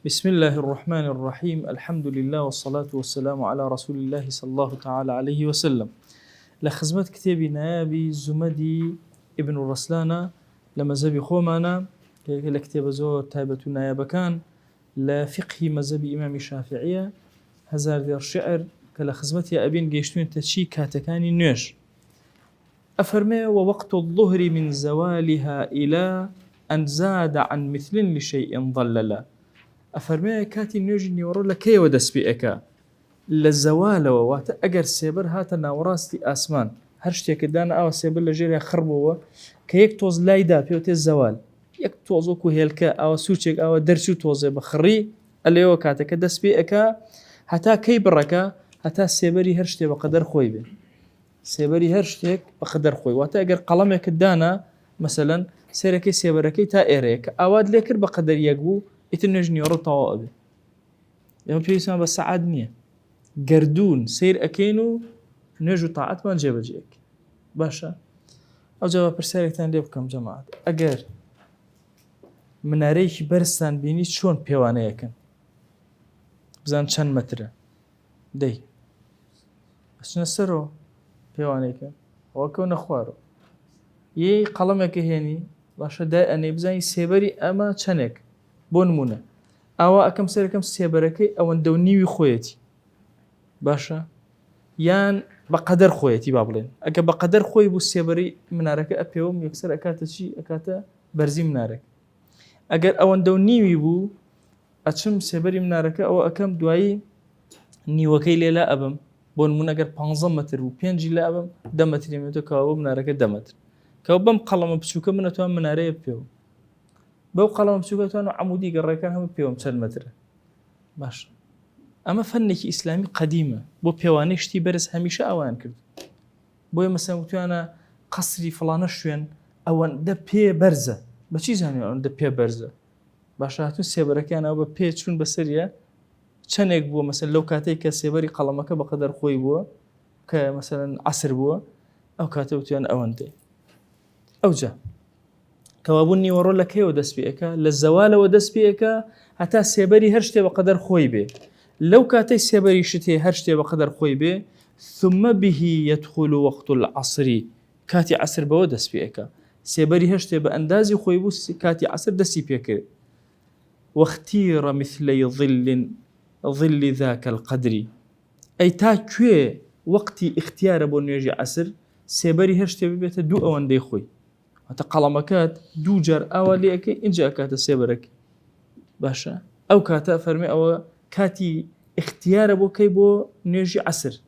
بسم الله الرحمن الرحيم الحمد لله والصلاة والسلام على رسول الله صلى الله تعالى عليه وسلم. لخزمت كتابي نيابي زمدي ابن الرسلانة لمذهب خومانا لكتاب زور تايبة نيابة كان لفقه مذهب إمام الشافعية هزار دير شعر كالخزمتي أبين قيشتون تشي كاتكاني نيش أفرمي ووقت الظهر من زوالها إلى أن زاد عن مثل لشيء ضللا أفرمي كاتي نيوجي نيورو لكي ودس بيئكا للزوال ووات أجر سيبر هاتا ناوراستي آسمان هرشتيك دانا أو سيبر لجيريا خربوا كيك توز لايدا بيوتي الزوال يك توزوكو هيلكا أو سوچيك أو درسو توزي بخري اللي هو كاتك دس بيئكا هتا كي بركا هتا سيبري هرشتي بقدر خوي بي سيبري هرشتيك بقدر خوي واتا أجر قلمك دانا مثلا سيركي سيبركي تا إيريك أواد ليكر بقدر يقبو يتنجني يورو طوائب يوم في اسمه بس سعادني قردون سير أكينو نجو طاعت ما نجيب جيك باشا أو جواب برسالك تان ليبكم جماعة أجر من أريك برستان بيني شون بيوانه يكن بزان چند متره دي بس نسرو بيوانه يكن وكو نخوارو يي قلمك هيني باشا دا أني بزان سيبري أما چنك بۆ نمونە ئاوا ئەکەم سەرەکەم سێبەرەکەی ئەوەندە و نیوی خۆیەتی باشە یان بەقەدەر خۆیەتی با بڵێن ئەگە بەقەدەر خۆی بوو سێبەری منارەکە ئەپێوم یەکسەر ئەکاتە چی ئەکاتە بەرزی منارەکە ئەگەر ئەوەندە و نیوی بوو ئەچم سێبەری منارەکە ئەوە ئەکەم دوایی نیوەکەی لێلا ئەبم بۆ نمونە ئەگەر 15 متر بوو 5 لا ئەبم 10 متری مێتۆ کەوا بۆ منارەکە 10 متر کەوا بەم قەڵەمە بچووکە منەتوان منارەیە بپێوم بو قلم بسوقتان وعمودي قريكان هم بيوم 10 متر باش اما فنك اسلامي قديمه بو بيوانشتي برز هميشه اوان كرد بو مثلا وتانا قصري فلانه شوين اوان ده بي برزه بچي زاني اون ده بي برزه باش هاتون سيبركان او بي چون بسريه چنيك بو مثلا لو كاتي كسيبري قلمك بقدر خوي بو كمثلا عصر بو او كاتوتيان اوانتي اوجه كوابوني ورو لك هي ودس بيئك للزوال ودس بيئك حتى سيبري هرشتي بقدر خوي بي لو كاتي سيبري شتي هرشتي بقدر خوي بي ثم به يدخل وقت العصر كاتي عصر بودس بيئك سيبري هرشتي بأندازي خوي بو كاتي عصر دسي بيئك واختير مثلي ظل ذاك القدر أي تا كوي وقتي اختيار بو نيجي عصر سيبري هرشتي بيئت دو اوان دي خوي حتى قلمكات دو جار أولي أكي إنجا كاتا سيبرك باشا أو كاتا فرمي أو كاتي اختيار بو كي بو نيجي عصر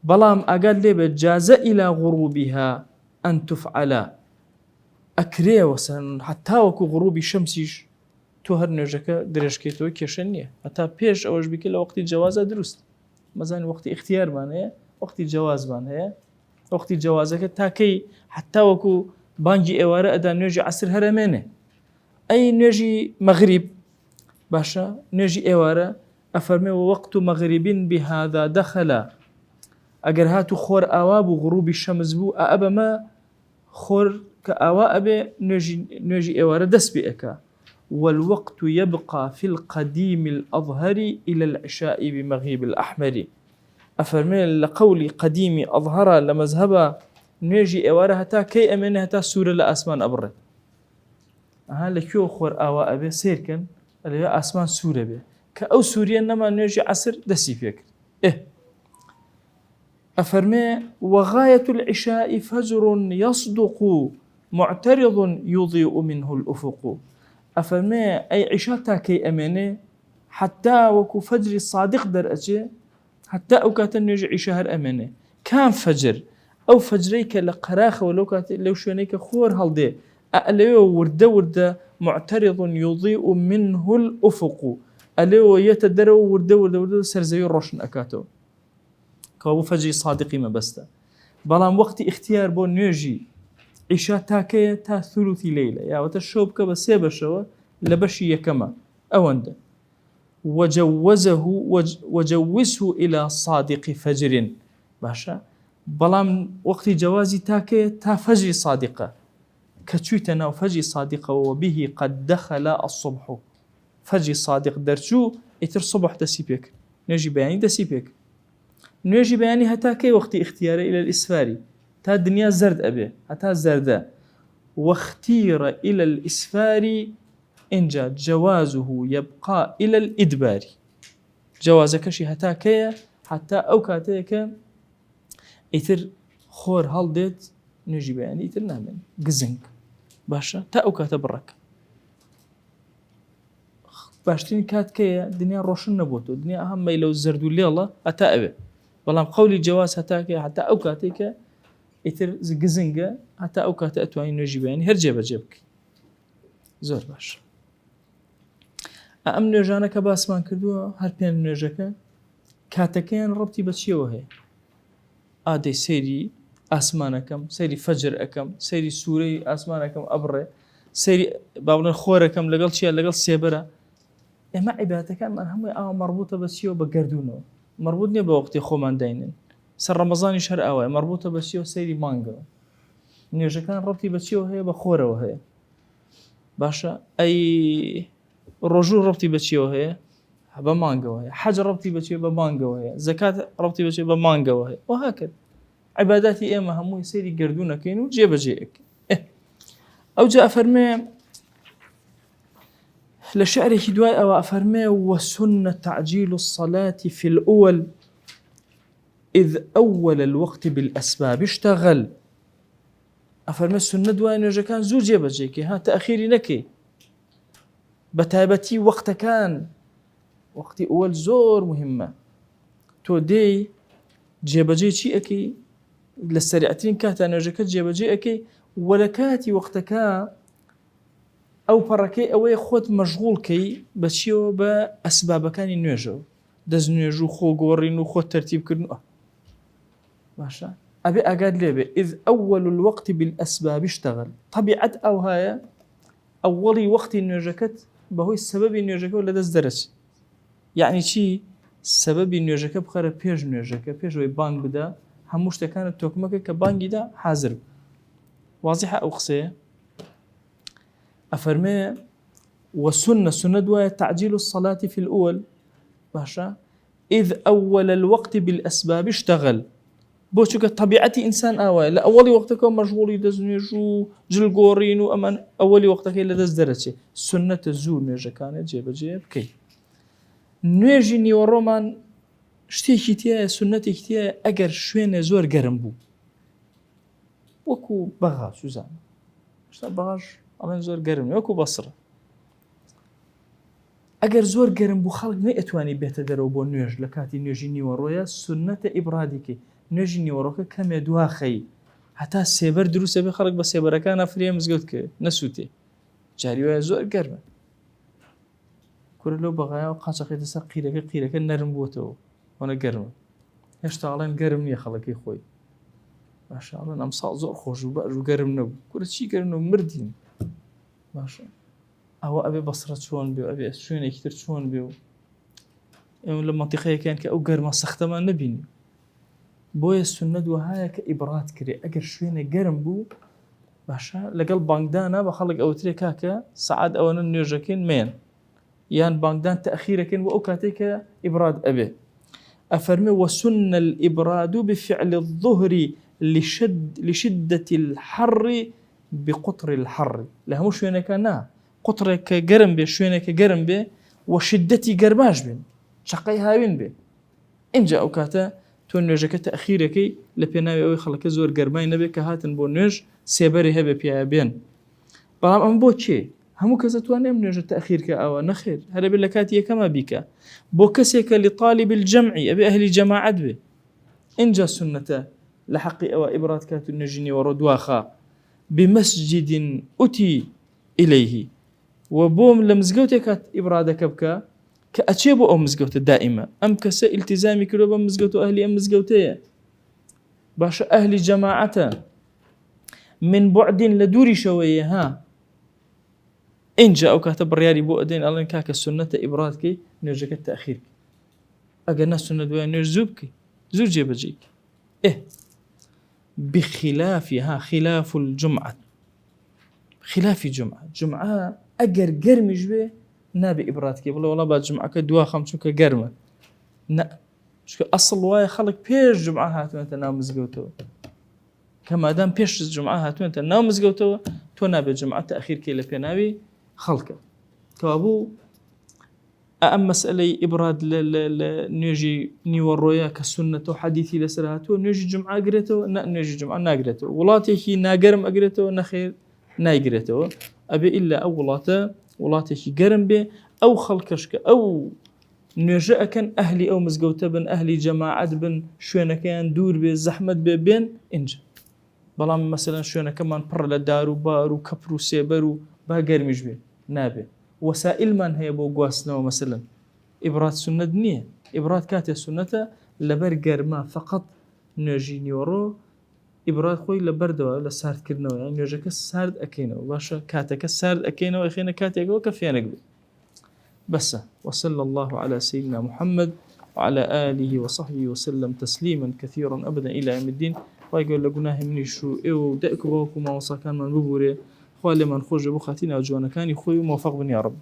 بلام أقال لي بجاز إلى غروبها أن تفعل أكريه وسن حتى وكو غروب شمسيش تو هر نيجاكا درشكيتو كيشنية حتى بيش أوش بكي لوقت جوازة درست مثلا وقت اختيار بانه وقت جواز بانه وقت جوازك تاكي حتى وكو بانجي اواره ادا نيجي عصر هرمانه اي نيجي مغرب باشا نيجي اواره افرمي وقت مغرب بهذا دخل اگر هاتو خور اواب غروب الشمس بو ابا ما خور كاوا ابي نيجي اواره دس بيك والوقت يبقى في القديم الاظهر الى العشاء بمغيب الاحمر افرمي لقولي قديمي اظهر لمذهبه نيجي اواره هتا كي امنه هتا سوره لاسمان ابرد ها لكيو خور اوا ابي سيركن اللي اسمان سوره به كاو سوريا انما نيجي عصر دسي فيك افرمي وغايه العشاء فجر يصدق معترض يضيء منه الافق افرمي اي عشاء كي امنه حتى وكو فجر الصادق درجه حتى اوقات نيجي عشاء امنه كان فجر أو فجريك لقراخة ولو كانت لو شونيك خور هالدي أليو ورده معترض يضيء منه الأفق أليو يتدرو ورده سرزيو روشن أكاتو كابو فجري صادقي ما بسته بلان وقت اختيار بو نيجي عشاء تاكي تا ثلثي ليلة يا وتشوبك بسيبه شو لبشي يكما أونده وجوزه إلى صادق فجر باشا بلام وقت جوازي تاكي تا فجر صادقة كتشويتنا وفجر صادقة وبه قد دخل الصبح فەجری صادق دەرچوو ئیتر سوبح دەسی پێک نوێژی بەیانی دەسی پێک نوێژی بەیانی هەتا کەی وەختی اختیارە إلى الإسفاری تا دنیا زرد ئەبێ هەتا زەردە واختير إلى الإسفار إنجا جوازه يبقى إلى الإدبار جوازك شي هتا كيا حتى أو كاتيك إتر خور هالديت نجيب يعني إتر نامن قزنك باشا تا أو كاتبرك باشتين كات كيا دنيا روشن نبوتو دنيا أهم ما لو زردوا لي الله أتا أبي والله قولي جواز هتا كيا حتى أو كاتيك إتر قزنك حتى أو كات أتواني نجيب يعني هرجع بجيبك زور باش ئەم نوێژانە کە باسمان کردووە هەر پێنج نوێژەکە کاتەکەیان ڕەبتی بە چیەوە هەیە ئادەی سەیری ئاسمانەکەم سەیری فەجر ئەەکەم سەیری سوورەی ئاسمانەکەم ئەبڕێ سەیری با بڵێن خۆرەکەم لەگەڵ چیە لەگەڵ سێبەرە ئێمە عیبادەتەکانمان هەمووی ئاوا مەربوطە بە چیەوە بە گەردوونەوە مەربوط نییە بە وەختی خۆمان داینن سەر ڕەمەزانیش هەر ئەوە مەربوطە بە چیەوە سەیری مانگەوە نوێژەکان ڕەبتی بە چیەوە هەیە بە خۆرەوە هەیە باشە ئەی ڕۆژوو ڕەبتی بە چیەوە هەیە بە مانگەوە هەیە حەج ڕەبتی بە چیە بە مانگەوە هەیە زەکات ڕەبتی بە چیە بە مانگەوە هەیە وەها کرد عیباداتی ئێمە هەمووی سەیری گەردوونەکەین و جێبەجێەکەین ئەوجا ئەفەرمێ لە شعرێکی دوای ئەوە ئەفەرمێ وسنة تعجيل الصلاة في الأول إذ أول الوقت بالأسباب اشتغل ئەفەرمێ سنە دوای نوێژەکان زوو جێبەجێکێ ها تەئخیری نەکەی بەتایبەتی وەختەکان وەختی ئەوەل زۆر مهمە تۆ دێی جێبەجێ چی ئەەکەی لە سەریعترین کاتە نوێژەکە جێبەجێ ئەەکەی وەلە کاتی وەختەکە ئەو پەڕەکەی ئەوەیە خۆت مەشغوڵکەی بە چیەوە بە ئەسبابەکانی نوێژەوە دەست نوێژ و خۆگۆڕین و خۆت تەرتیبکردن باشە ئەبێ ئاگاد لێبێ إذ أول الوقت بالأسباب اشتغل طبيعت ئەو هەیە ئەوەڵی وەختی نوێژەکەت بەهۆی سەبەبی نوێژەکە لە دەست دەرەچ یعنی چی سەبەبی نوێژەکە بخەرە پێش نوێژەکە پێشەوەی بانگ بدە هەموو شتەکانت تۆکمەکە کە بانگیدا حازر واضحە ئەو قسەیە ئەفەرمێ وسنة سنة دوایە تعجيل الصلاة في الأول باشا إذ أول الوقت بالأسباب اشتغل بۆ چونکە طبیعەتی ئینسان ئاوایە لە ئەوەڵی وەختەکە مەشغوڵی دەستنوێژ و جلگۆڕین و ئەمان ئەوەلی وەختەکەی لە دەست دەرەچێ سنەتە زوو نوێژەکانت جێبەجێ بکەیت نوێژی نیوەڕۆمان شتێکی تایە سنەتێکی تایە ئەگەر شوێنە زۆر گەرم بوو وەکو بەغا سوزان شتا بەغاش ئەڵێن زۆر گەرم وەکو بەسڕە ئەگەر زۆر گەرم بوو خەڵک نەئەتوانی بێتە دەرەوە بۆ نوێژ لە کاتی نوێژی نیوەڕۆیە سنەتە ئیبرادیکەی نوێژی نیوەڕۆکە کەمێ دواخەی هەتا سێبەر دروستە بێ خەڵک بە سێبەرەکان ئەفرێ مزگەوت کرد نەسووتێ جاری وایە زۆر گەرمە کورە لەو بەغایە و قاچەقێتە سەر قیرەکە نەرم بووتەوە وەنە گەرمە هێشتا ئەڵێن گەرم نییە خەڵەکەی خۆی باشە ئەڵێن ئەم ساڵ زۆر خۆش و باش و گەرم نەبوو کورە چی گەرم و مردین باشە ئەوە ئەبێ بەسرە چۆن بێ ئەبێ شوێنێکی تر چۆن بێ و ئێمە لە مەنتیقەیەکیان کە ئەو گەرمە سەختەمان نەبینی بۆیە سنەت وهایە کە ئیبرات کرێ ئەگەر شوێنە گەرم بوو باشە لەگەڵ بانگدانە بە خەڵک ئەوترێ کاکە سەعات ئەوەنە نوێژەکەین مێن یان بانگدان تەئخیرەکەین و ئەو کاتێک کە ئیبرات ئەبێ ئەفەرمێ وسنة الإبراد بفعل الظهر لشدة الحر بقطر الحر لە هەموو شوێنەکە نا قطرێکە گەرم بێ شوێنێکە گەرم بێ وشدەتی گەرماش بێن شەقەی هاوین بێ اینجا ئەو کاتە تۆ نوێژەکە تەئخیرەکەی لە پێناوی ئەوەی خەڵکە زۆر گەرمای نەبێ کە هاتن بۆ نوێژ سێبەری هەبێ پیاە بێن بەڵام ئەم بۆ چێ هەموو کەس دەتوانێت نوێژە تەئخیرکە ئەوە نەخێر هەرەبێ لە کاتی یەکەمە بیکە بۆ کەسێکە لطالب الجمع ئەبێ ئەهلی جەماعەت بێ اینجا سنەتە لە حەقی ئەوە ئیبرات کات و نوێژی نیوەڕۆ دواخا بمەسجد ئوتی إليه وبوم لە مزگەوتێک کات ئیبرادەکە بکە کە ئەچێ بۆ ئەو مزگەوتە دائیمە ئەم کەسە ئیلتیزامی کردو بە مزگەوت و ئەهلی ئەم مزگەوتەیە باشە ئەهلی جەماعەتە من بعد لە دووری شەوەیە ها اینجا ئەو کاتە بڕیاری بۆ ئەدەین ئەڵێن کاکە سنەتە ئیبراتکەی نوێژەکە تەئخیر ئەگەر نا سنەت دوای نوێژ زوو بکەی زوو جێبەجێیکە بخلافها خلاف الجمعة خلافی جمعە ئەگەر گەرمیش بێ نابي إبراتك بڵێ وڵا با جمعەکە دوا خەم چونکە گەرمە نە چونکە ئەسڵ وایە خەڵک پێش جمعە هاتوونەتە ناو مزگەوتەوە کە مادام پێش جمعە هاتوونەتە ناو مزگەوتەوە تۆ نابێت جمعە تەخیرکەی لە پێناوی خەڵکە کەوابوو ئەم مەسئلەی ئیبراد لە نوێژی نیوەڕۆیە کە سوننەتەوە حەدیثی لەسەر هاتووە نوێژی جمعە ئەگرێتەوە نوێژی جمعە ناگرێتەوە وڵاتێکی ناگەرم ئەگرێتەوە نەخێر نایگرێتەوە ئەبێ ئیلا ئەو وڵاتە وڵاتێکی گەرم بێ ئەو خەڵکەش کە ئەو نوێژە ئەکەن ئەهلی ئەو مزگەوتە بن ئەهلی جەماعەت بن شوێنەکەیان دوور بێ زەحمەت بێ بێن ئینجا بەڵام مەسەلەن شوێنەکەمان پڕ لە دار و بار و کەپر و سێبەر و با گەرمیش بێ نابێ وەسائلمان هەیە بۆ گواستنەوە مەسەلەن ئیبراد سنت نییە ئیبراد کاتێ سنەتە لەبەر گەرما فقط نوێژی نیوەڕۆ ئیبراد خۆی لە بەردەوە لە ساردکردنەوە نوێژەکە سارد ئەکەینەوە باشە کاتەکە سارد ئەکەینەوە خێنە کاتێکەوە کە فێنک بێ بس وصلى الله على سيدنا محمد وعلى آله وصحبه وسلم تسليما كثيرا أبدا إلى يوم الدين ويقول لقناه مني شو إيو دأكو باوكو ما وصا كان من ببوري خوالي من خوش بخاتين أو جوانا كان يخوي موفق بني يا رب